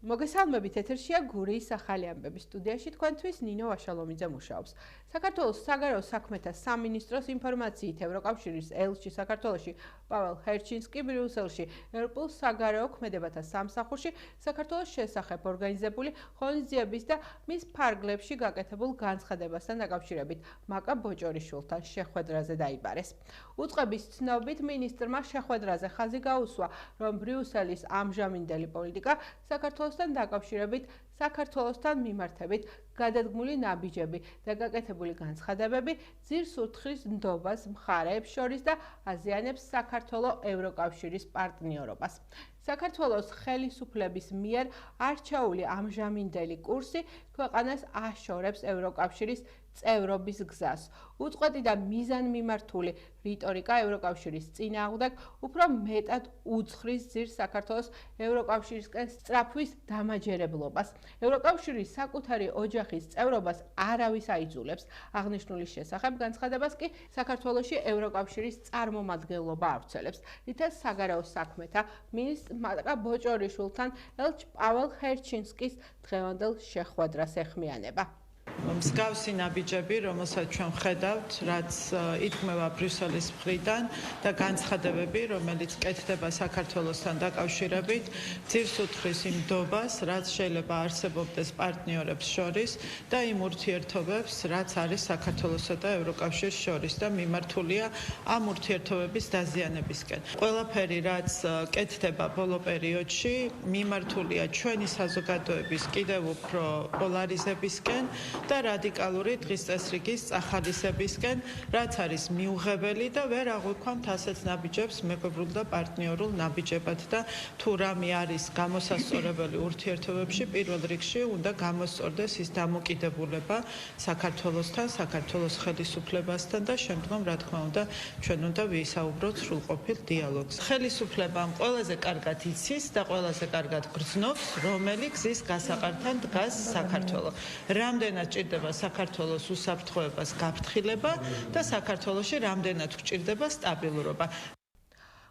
მოგესალმებით, ეთერშია გურიის ახალი ამბების სტუდიაში თქვენთვის ნინო ვაშალომიძე მუშაობს. საქართველოს საგარეო საქმეთა სამინისტროს ინფორმაციით ევროკავშირის ელჩი საქართველოში პაվել ჰერჩინსკი ბრიუსელში ევროპულ საგარეო ქმედებათა სამსახურში საქართველოს შესახებ ორგანიზებული ღონისძიების და მის ფარგლებში გაკეთებულ განცხადებასთან დაკავშირებით მაკა ბოჭორიშვილთან შეხვედრაზე დაიბარეს. უწყების ცნობით მინისტრმა შეხვედრაზე ხაზი გაუსვა, რომ ბრიუსელის ამჟამინდელი პოლიტიკა საქართველოსთან დაკავშირებით საქართველოსთან მიმართებით გადადგმული ნაბიჯები და გაკეთებული განცხადებები ძირს უთხრის ნდობას მხარეებს შორის და აზიანებს საქართველოს ევროკავშირის პარტნიორობას. საქართველოს ხელისუფლების მიერ არჩეული ამჟამინდელი კურსი ქვეყანას აშორებს ევროკავშირის წევრობის გზას. უწყვეტი და მიზანმიმართული რიტორიკა ევროკავშირის წინააღმდეგ უფრო მეტად უძღვრის ძირს საქართველოს ევროკავშირისკენ სწრაფვის დამაჯერებლობას. ევროკავშირის საკუთარი ოჯახის წევრობას არავის აიძულებს. აღნიშნული შესახებ განცხადებას კი საქართველოში ევროკავშირის წარმომადგენლობა ავრცელებს. რითაც საგარეო საქმეთა მინისტრ მაკა ბოჭორიშვილთან ელჩ პაվել ჰერჩინსკის დღევანდელ შეხვედრას ეხმიანება. მსგავსი ნაბიჯები, რომელსაც ჩვენ ვხედავთ, რაც ითქმება ბრიუსელის მხრიდან და განცხადებები, რომელიც კეთდება საქართველოსთან დაკავშირებით, ძირს უთხრის იმ ნდობას, რაც შეიძლება არსებობდეს პარტნიორებს შორის და იმ ურთიერთობებს, რაც არის საქართველოსა და ევროკავშირის შორის და მიმართულია ამ ურთიერთობების დაზიანებისკენ. ყველაფერი, რაც კეთდება ბოლო პერიოდში, მიმართულია ჩვენი საზოგადოების კიდევ უფრო პოლარიზებისკენ და რადიკალური დღის წესრიგის წახალისებისკენ, რაც არის მიუღებელი და ვერ აღვიქვამთ ასეთ ნაბიჯებს მეგობრულ და პარტნიორულ ნაბიჯებად და თუ რამე არის გამოსასწორებელი ურთიერთობებში, პირველ რიგში უნდა გამოსწორდეს ის დამოკიდებულება საქართველოსთან, საქართველოს ხელისუფლებასთან და შემდგომ, რა თქმა უნდა, ჩვენ უნდა ვისაუბროთ სრულყოფილ დიალოგს. ხელისუფლებამ ყველაზე კარგად იცის და ყველაზე კარგად გრძნობს, რომელი გზის გასაყართან დგას საქართველო. რამდენად ჭირდება საქართველოს უსაფრთხოებას გაფრთხილება და საქართველოში რამდენად გვჭირდება სტაბილურობა.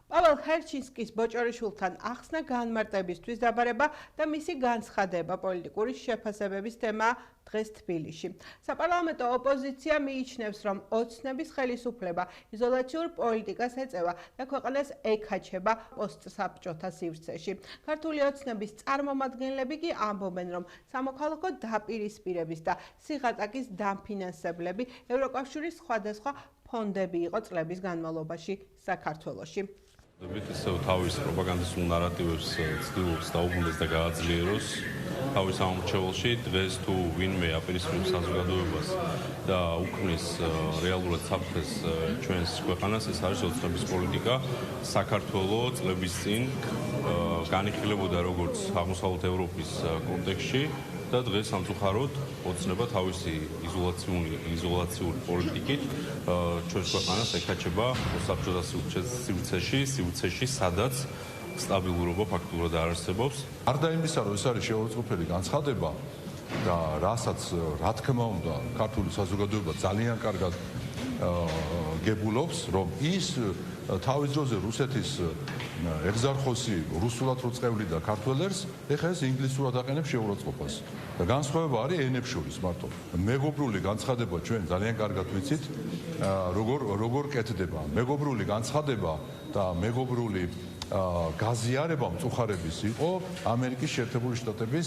პაվել ჰერჩინსკის ბოჭორიშვილთან ახსნა განმარტებისთვის დაბარება და მისი განცხადება პოლიტიკური შეფასებების თემაა დღეს თბილისში. საპარლამენტო ოპოზიცია მიიჩნევს, რომ ოცნების ხელისუფლება იზოლაციურ პოლიტიკას ეწევა და ქვეყანას ეკაჩება პოსტსაბჭოთა სივრცეში. ქართული ოცნების წარმომადგენლები კი ამბობენ, რომ სამოქალაქო დაპირისპირების და სიღატაკის დამფინანსებლები ევროკავშირის სხვადასხვა ფონდები იყო წლების განმავლობაში საქართველოში. თავის პროპაგანდისტულ ნარატივებს ცდილობს დაუბრუნდეს და გააძლიეროს თავის ამორჩეველში. დღეს თუ ვინმე აპირისპირებს საზოგადოებას და უქმნის რეალურად საფრთხეს ჩვენს ქვეყანას, ეს არის ოცნების პოლიტიკა. საქართველოს წლების წინ განიხილებოდა როგორც აღმოსავლეთ ევროპის კონტექსტში და დღეს სამწუხაროდ ოცნება თავისი იზოლაციური პოლიტიკით ჩვენს ქვეყანას ეკაჩება საბჭოთა სივრცეში, სადაც სტაბილურობა ფაქტურად არ არსებობს. გარდა იმისა, რომ ეს არის შეურაცხყოფელი განცხადება და რასაც რა თქმა უნდა ქართული საზოგადოება ძალიან კარგად გებულობს, რომ ის თავის დროზე რუსეთის ეგზარხოსი რუსულად რო წევლიდა ქართველებს, ეხლა ეს ინგლისურად აყენებს შეურაცხყოფას. და განსხვავება არის ენებს შორის მარტო. მეგობრული განცხადება ჩვენ ძალიან კარგად ვიცით, როგორ კეთდება. მეგობრული განცხადება და მეგობრული გაზიარება მწუხარების იყო ამერიკის შეერთებული შტატების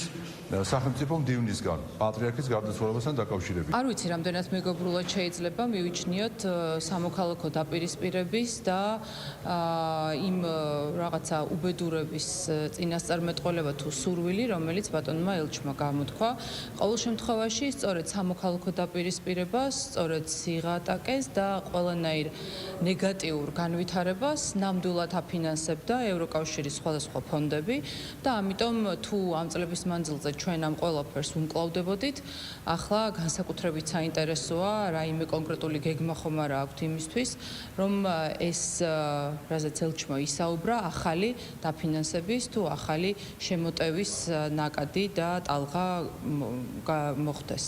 სახელმწიფო მდივნისგან პატრიარქის გარდაცვალებასთან დაკავშირებით. არ ვიცი, რამდენად მეგობრულად შეიძლება მივიჩნიოთ სამოქალაქო დაპირისპირების და იმ რაღაცა უბედურების წინასწარმეტყველება თუ სურვილი, რომელიც ბატონმა ელჩმა გამოთქვა. ყოველ შემთხვევაში, სწორედ სამოქალაქო დაპირისპირებას, სწორედ სიღატაკეს და ყველანაირ ნეგატიურ განვითარებას ნამდვილად აფინანსებდა და ევროკავშირის სხვადასხვა ფონდები და ამიტომ თუ ამ წლების მანძილზე ჩვენ ამ ყველაფერს უმკლავდებოდით, ახლა განსაკუთრებით საინტერესოა რაიმე კონკრეტული გეგმა ხომ არა აქვთ იმისთვის, რომ ეს რაზეც ელჩმა ისაუბრა, ახალი დაფინანსების თუ ახალი შემოტევის ნაკადი და ტალღა მოხდეს.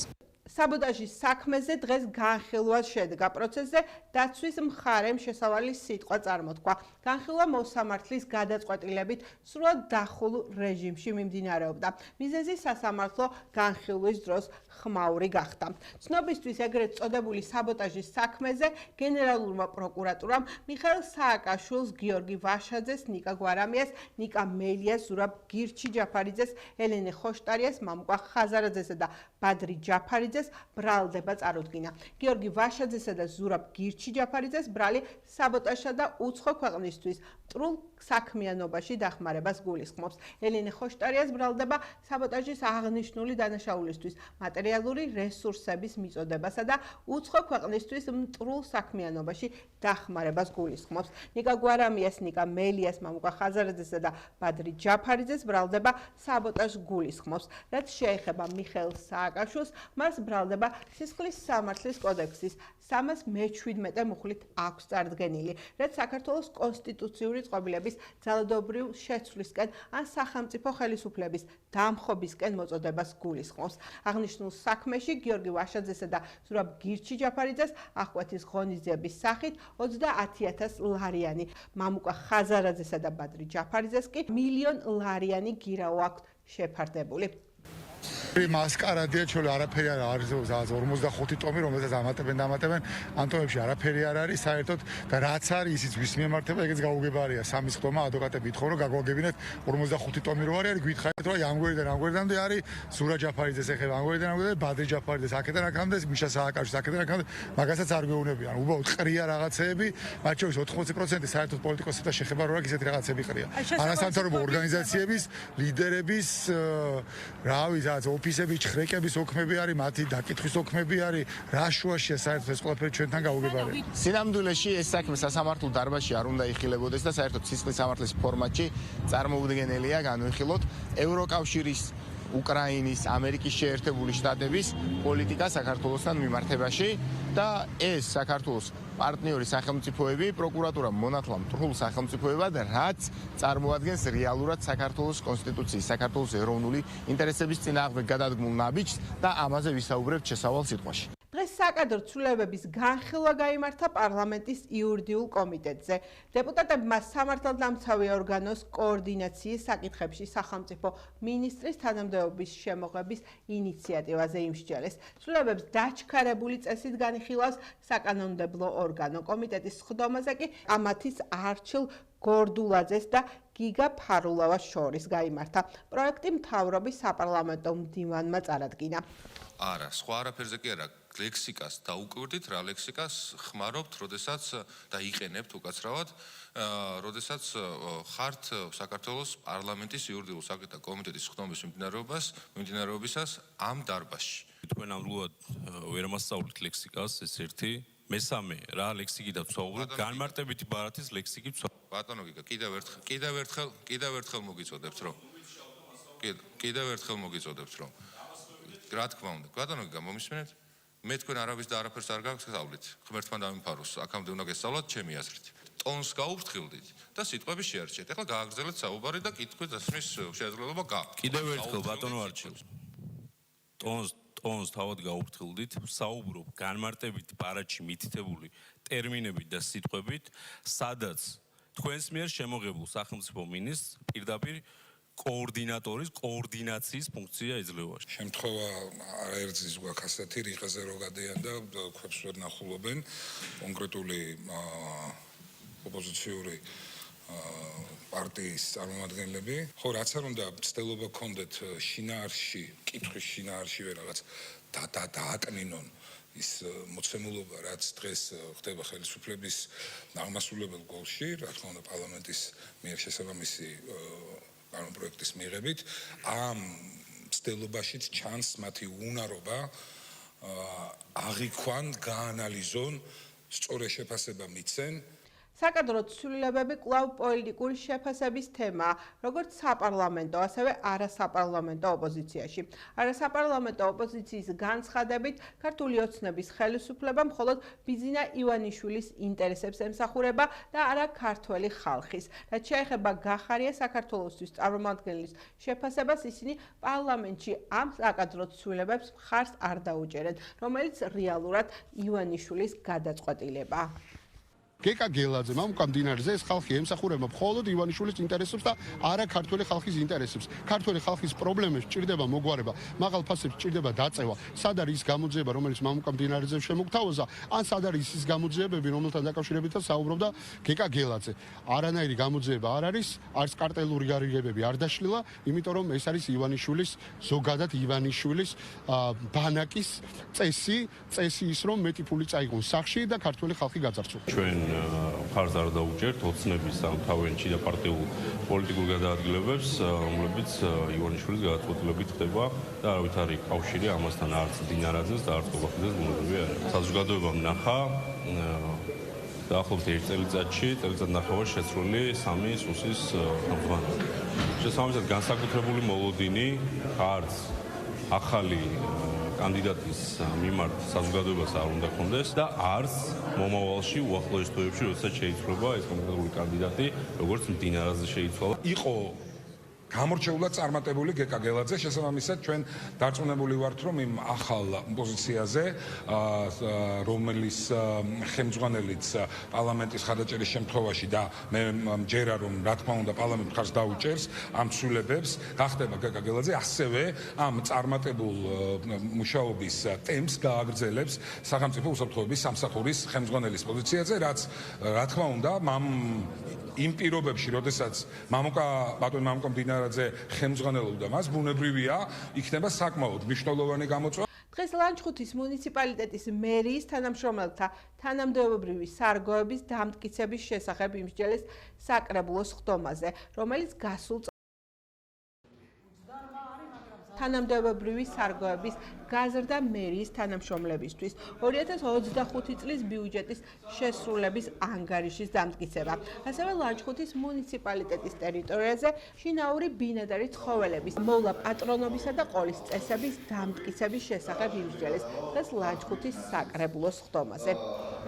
საბოტაჟის საქმეზე დღეს განხილვა შედგა პროცესზე დაცვის მხარემ შესავალი სიტყვა წარმოთქვა. განხილვა მოსამართლის გადაწყვეტილებით სრულად დახულ რეჟიმში მიმდინარეობდა. მიზეზი სასამართლო განხილვის დროს ხმაური გახდა. ცნობისთვის ეგრეთ წოდებული საბოტაჟის საქმეზე გენერალურმა პროკურატურამ მიხეილ სააკაშვილს, გიორგი ვაშაძეს, ნიკა გვარამიას, ნიკა მელიას, ზურაბ გირჩი-ჯაფარიძეს, ელენე ხოშტარიას, მამუკა ხაზარაძესა და ბადრი ჯაფარიძეს ბრალდება წარუდგინა. გიორგი ვაშაძესა და ზურაბ გირჩი-ჯაფარიძეს ბრალი საბოტაჟსა და უცხო ქვეყნისთვის მტრულ საქმიანობაში დახმარებას გულისხმობს. ელენე ხოშტარიას ბრალდება საბოტაჟის აღნიშნული დანაშაულისთვის მატერიალური რესურსების მიწოდებასა და უცხო ქვეყნისთვის მტრულ საქმიანობაში დახმარებას გულისხმობს. ნიკა გვარამიას, ნიკა მელიას, მამუკა ხაზარაძესა და ბადრი ჯაფარიძეს ბრალდება საბოტაჟს გულისხმობს. რაც შეეხება მიხეილ სააკაშვილს, მას ბრალდება სისხლის სამართლის კოდექსის 317 მუხლით აქვს წარდგენილი, რაც საქართველოს კონსტიტუციური წყობილების ძალადობრივ შეცვლისკენ ან სახელმწიფო ხელისუფლების დამხობისკენ მოწოდებას გულისხმობს. აღნიშნულ საქმეში გიორგი ვაშაძესა და ზურაბ გირჩი-ჯაფარიძეს ახკვეთის ღონისძიების სახით 30,000 ლარიანი, მამუკა ხაზარაძესა და ბადრი ჯაფარიძეს კი 1 მილიონ ლარიანი გირაო აქვთ შეფარდებული. მასკარადია ჩვენი არაფერი არ არის 45 ტომი რომელსაც ამატებენ ამ ტომებში არაფერი არ არის საერთოდ და რაც არის ისიც ვის მიემართება ეგეც გაუგებარია სამის ხდომა ადვოკატები ითხოვენ რომ გაგვაგებინეთ 45 ტომი რო არის გვითხარით რომ ამ გვერდიდან არის ზურა ჯაფარიძეს ეხება ამ გვერდიდან ბადრი ჯაფარიძეს აქედან აქამდე მიშა სააკაშვილს აქედან აქამდე მაგასაც არ გვეუბნებიან უბრალოდ ყრია რაღაცეები მათ შორის 80% საერთოდ პოლიტიკოსებთან შეხება რო აქ ისეთი რაღაცები ყრია არასამთავრობო ორგანიზაციების ლიდერების რა ვიცი ოფისები, ჩხრეკების ოქმები არის, მათი დაკითხვის ოქმები არის, რა შუაშია საერთოდ ეს ყველაფერი ჩვენთან გაუგებარია. სინამდვილეში ეს საქმე სასამართლო დარბაზში არ უნდა იხილებოდეს და საერთოდ სისხლის სამართლის ფორმატში წარმოუდგენელია განვიხილოთ ევროკავშირის, უკრაინის, ამერიკის შეერთებული შტატების პოლიტიკა საქართველოსთან მიმართებაში და ეს საქართველოს პარტნიორი სახელმწიფოები პროკურატურა მონათლა მტრულ სახელმწიფოებად, რაც წარმოადგენს რეალურად საქართველოს კონსტიტუციის, საქართველოს ეროვნული ინტერესების წინააღმდეგ გადადგმულ ნაბიჯს და ამაზე ვისაუბრებთ შესავალ სიტყვაში. დღეს საკადრო ცვლილებების განხილვა გაიმართა პარლამენტის იურიდიულ კომიტეტზე. დეპუტატებმა სამართალდამცავი ორგანოს კოორდინაციის საკითხებში სახელმწიფო მინისტრის თანამდებობის შემოღების ინიციატივაზე იმსჯელეს. ცვლილებებს დაჩქარებული წესით განიხილავს საკანონმდებლო ორგანო. კომიტეტის სხდომაზე კი ამათის არჩილ გორდულაძეს და გიგა ფარულავას შორის გაიმართა. პროექტი მთავრობის საპარლამენტო მდივანმა წარადგინა. არა, სხვა არაფერზე კი არა, ლექსიკას დაუკვირდით, რა ლექსიკას ხმარობთ, როდესაც და იყენებთ უკაცრავად, როდესაც ხართ საქართველოს პარლამენტის იურიდიულ საკითხთა კომიტეტის სხდომის მიმდინარეობისას ამ დარბაზში. თქვენ ამბულად ვერ მასწავლით ლექსიკას, ეს ერთი, მესამე, რა ლექსიკიდან ვსაუბრობთ, განმარტებითი ბარათის ლექსიკით ვსაუბრობთ. ბატონო გიგა, კიდევ ერთხელ მოგიწოდებთ, რომ კიდევ ერთხელ მოგიწოდებთ, რომ რა თქმა უნდა, ბატონო გიგა, მომისმენთ? მე თქვენ არავის და არაფერს არ გაგსწავლით. ღმერთმა დამიფაროს, აქამდე უნდა გესწავლოთ ჩემი აზრით. ტონს გაუფრთხილდით და სიტყვები შეარჩიეთ. ეხლა გააგრძელეთ საუბარი და კითხვით დასმის შესაძლებლობა გაქვთ. კიდევ ერთხელ ბატონო არჩევ. ტონს თავად გაუფრთხილდით, საუბრობ განმარტებით ბარათში მითითებული ტერმინებით და სიტყვებით, სადაც თქვენს მიერ შემოღებულ სახელმწიფო მინისტრს პირდაპირ კოორდინატორის კოორდინაციის ფუნქცია ეძლევა. შემთხვევა არაერთი ზოგადად ასეთი რიყეზე რო გადიან და ქვებს ვერ ნახულობენ კონკრეტული ოპოზიციური პარტიის წარმომადგენლები. ხო, რაც არ უნდა ცდილობა გქონდეთ შინაარსში, კითხვის შინაარსში რაღაც დააკნინონ ის მოცემულობა, რაც დღეს ხდება ხელისუფლების აღმასრულებელ გოლში, რა თქმა უნდა პარლამენტის მიერ შესაბამისი კანონპროექტის მიღებით, ამ ცდილობაშიც ჩანს მათი უნარობა აღიქვან, გაანალიზონ, სწორი შეფასება მიცენ. საკადრო ცვლილებები კვლავ პოლიტიკური შეფასების თემაა, როგორც საპარლამენტო, ასევე არასაპარლამენტო ოპოზიციაში. არასაპარლამენტო ოპოზიციის განცხადებით, ქართული ოცნების ხელისუფლება მხოლოდ ბიძინა ივანიშვილის ინტერესებს ემსახურება და არა ქართველი ხალხის. რაც შეეხება გახარია საქართველოსთვის წარმომადგენლის შეფასებას, ისინი პარლამენტში ამ საკადრო ცვლილებებს მხარს არ დაუჭერენ, რომელიც რეალურად ივანიშვილის გადაწყვეტილებაა. გეკა გელაძე მამუკამდინარეზე ეს ხალხი ემსახურება მხოლოდ ივანიშვილის ინტერესებს და არა ქართველი ხალხის ინტერესებს. ქართველი ხალხის პრობლემებს ჭირდება მოგვარება, მაღალ ფასებს ჭირდება დაწევა. სად არის ის გამოძიება, რომელიც მამუკამდინარეზე შემოგთავაზა, ან სად არის ის გამოძიებები, რომელთან დაკავშირებითაც საუბრობდა გეკა გელაძე. არანაირი გამოძიება არ არის, არც კარტელური გარიგებები არ დაშლილა, იმიტომ რომ ეს არის ივანიშვილის, ზოგადად ივანიშვილის ბანაკის წესი ის რომ მეტი ფული წაიღონ სახში და ქართველი ხალხი გაძარცვა. მხარს არ დაუჭერთ ოცნების ამ თავიანთი და პარტიულ პოლიტიკურ გადაადგილებებს, რომლებიც ივანიშვილის გადაწყვეტილებით ხდება და არავით არის კავშირი ამასთან არც დინარაძეს და არც ყოყაფიძეს ბუნებრივი არ არის. საზოგადოებამ ნახა დაახლოებით 1 წელიწადში, წელიწადნახევარში შეცვლილი 3 სუსის ხელმძღვანელი. შესაბამისად განსაკუთრებული მოლოდინი არც ახალი კანდიდატის მიმართ საზოგადოებას არ უნდა ქონდეს და არც მომავალში უახლოეს თვეებში, როდესაც შეიცვლება ეს კონკრეტული კანდიდატი, როგორც მდინარაძე შეიცვალა. იყო გამორჩეულად წარმატებული გეკა გელაძე, შესაბამისად ჩვენ დარწმუნებული ვართ, რომ იმ ახალ პოზიციაზე, რომელიც ხელმძღვანელიც პარლამენტის ხარდაჭერის შემთხვევაში და მე მჯერა რომ რა თქმა უნდა პარლამენტი ხარს დაუჭერს ამ ცვლილებებს, გახდება გეკა გელაძე ასევე ამ წარმატებულ მუშაობის ტემპს გააგრძელებს სახელმწიფო უსაფრთხოების სამსახურის ხელმძღვანელის პოზიციაზე, რაც რა თქმა უნდა იმ პირობებში, როდესაც ბატონ მამუკა მდინარაძე ხელმძღვანელობდა მას, ბუნებრივია, იქნება საკმაოდ მნიშვნელოვანი გამოწვევა. დღეს ლანჩხუთის მუნიციპალიტეტის მერიის თანამშრომელთა თანამდებობრივი სარგოების დამტკიცების შესახებ იმსჯელეს საკრებულოს ხდომაზე, რომელიც გასულ თანამდებობრივი სარგოების გაზრდა მერიის თანამშრომლებისთვის 2025 წლის ბიუჯეტის შესრულების ანგარიშის დამტკიცება. ასევე ლანჩხუთის მუნიციპალიტეტის ტერიტორიაზე შინაური ბინადარი ცხოველების მოვლა პატრონობისა და ყოლის წესების დამტკიცების შესახებ იმსჯელეს დღეს ლანჩხუთის საკრებულოს ხდომაზე.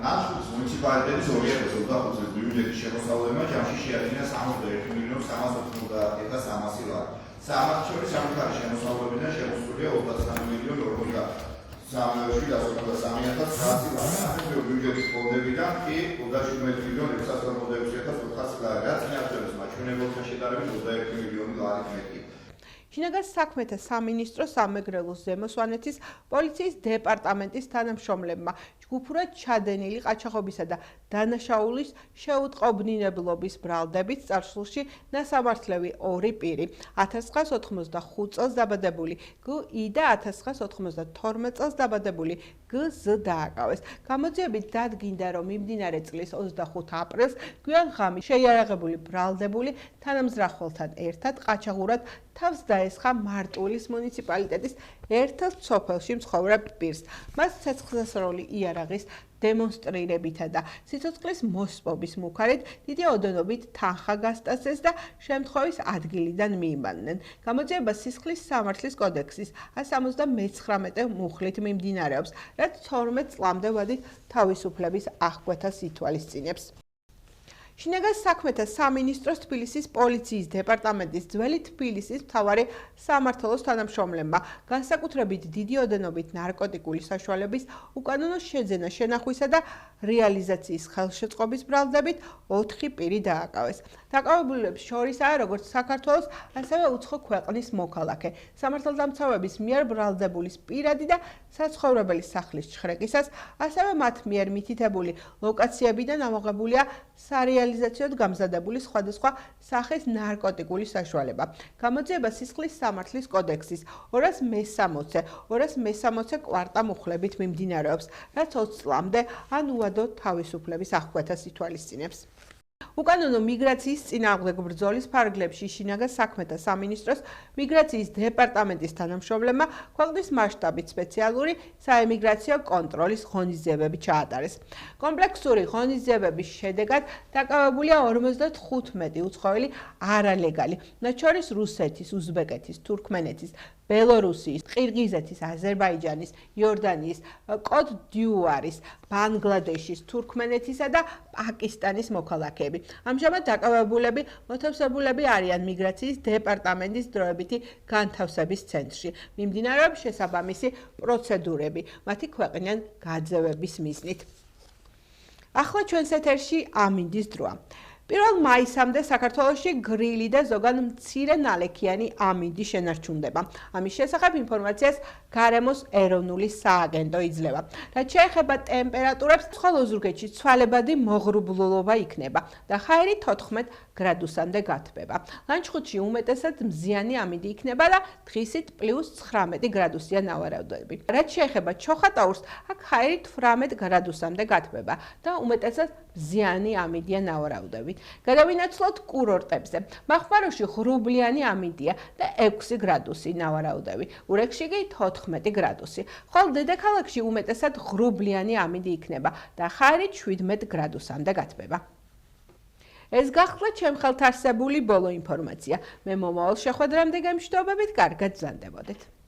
ლანჩხუთის მუნიციპალიტეტის 2025 წლის ბიუჯეტის შემოსავლება ჯამში შეადგინა 61.390.300 ლარი. სამართ შორის სამხარეში შემოსავლებიდან შემოსულია 23.783.900 ლარი. ბიუჯეტის ფონდებიდან კი 37.686.400 ლარი, რაც მეაჩვენებს მაჩვენებელთან შედარებით 21 მილიონი ლარი მეტი. შინაგან საქმეთა სამინისტრო სამეგრელოს ზემო-სვანეთის პოლიციის დეპარტამენტის თანამშრომლებმა ჯგუფურად ჩადენილი ყაჩაღობისა და დანაშაულის შეუტყობნინებლობის ბრალდებით წარსულში ნასამართლევი 2 პირი 1985 წელს დაბადებული გ.ი. და 1992 წელს დაბადებული გ.ზ. დააკავეს. გამოძიებით დადგინდა, რომ მიმდინარე წლის 25 აპრილს გვიან ღამით შეიარაღებული ბრალდებული თანამზრახველთან ერთად ყაჩაღურად თავს დაესხა მარტვილის მუნიციპალიტეტის ერთ-ერთ სოფელში მცხოვრებ პირს. მას ცეცხლსასროლი იარაღის დემონსტრირებითა და სიცოცხლის მოსპობის მუქარით დიდი ოდენობით თანხა გასტაცეს და შემთხვევის ადგილიდან მიიმანნენ. გამოძიება სისხლის სამართლის კოდექსის 179 მუხლით მიმდინარეობს, რაც 12 წლამდე ვადით თავისუფლების აღკვეთას ითვალისწინებს. შინაგან საქმეთა სამინისტროს თბილისის პოლიციის დეპარტამენტის ძველი თბილისის მთავარი სამმართველოს თანამშრომლებმა განსაკუთრებით დიდი ოდენობით ნარკოტიკული საშუალების უკანონო შეძენა, შენახვისა და რეალიზაციის ხელშეწყობის ბრალდებით 4 პირი დააკავეს. დაკავებულებს შორისაა როგორც საქართველოს, ასევე უცხო ქვეყნის მოქალაქე. სამართალდამცავების მიერ ბრალდებულის პირადი და საცხოვრებელი სახლის ჩხრეკისას, ასევე მათ მიერ მითითებული ლოკაციებიდან ამოღებულია სარეალიზაციოდ გამზადებული სხვადასხვა სახის ნარკოტიკული საშუალება. გამოძიება სისხლის სამართლის კოდექსის 260 კვარტა მუხლებით მიმდინარეობს, რაც 20 წლამდე ან უადოდ თავისუფლების აღკვეთას ითვალისწინებს. უკანონო მიგრაციის წინააღმდეგ ბრძოლის ფარგლებში შინაგან საქმეთა სამინისტროს მიგრაციის დეპარტამენტის თანამშრომლებმა ქვეყნის მასშტაბით სპეციალური საემიგრაციო კონტროლის ღონისძიებები ჩაატარეს. კომპლექსური ღონისძიებების შედეგად დაკავებულია 55 უცხოელი არალეგალი, მათ შორის რუსეთის, უზბეკეთის, თურქმენეთის, ბელორუსიის, ყირგიზეთის, აზერბაიჯანის, იორდანიის, კოტ-დიუარის, ბანგლადეშის, თურქმენეთისა და პაკისტანის მოქალაქეები. ამჟამად დაკავებულები მოთავსებულები არიან მიგრაციის დეპარტამენტის დროებითი განთავსების ცენტრში. მიმდინარეობს შესაბამისი პროცედურები მათი ქვეყნიდან გაძევების მიზნით. ახლა ჩვენს ეთერში ამინდის დროა. 1 მაისამდე საქართველოში გრილი და ზოგან მცირე ნალექიანი ამინდი შენარჩუნდება. ამის შესახებ ინფორმაციას გარემოს ეროვნული სააგენტო იძლევა. რაც შეეხება ტემპერატურებს, სხვა ოზურგეთში ცვალებადი მოღრუბლულობა იქნება და ჰაერი 14 გრადუსამდე გათბება. ლანჩხუთში უმეტესად მზიანი ამინდი იქნება და დღისით +19 გრადუსია ნავარაუდები. რაც შეეხება ჩოხატაურს, აქ ჰაერი 18 გრადუსამდე გათბება და უმეტესად მზიანი ამინდია ნავარაუდები. გადავინაცვლოთ კურორტებზე. მახმაროში ღრუბლიანი ამინდია და 6 გრადუსი ნავარაუდები. ურეკში კი 14 გრადუსი. ხოლო დედაქალაქში უმეტესად ღრუბლიანი ამინდი იქნება და ჰაერი 17 გრადუსამდე გათბება. ეს გახლდა ჩემხელთ არსებული ბოლო ინფორმაცია. მე მომავალ შეხვედრამდე გემშვიდობებით, კარგად გრძანდებოდეთ.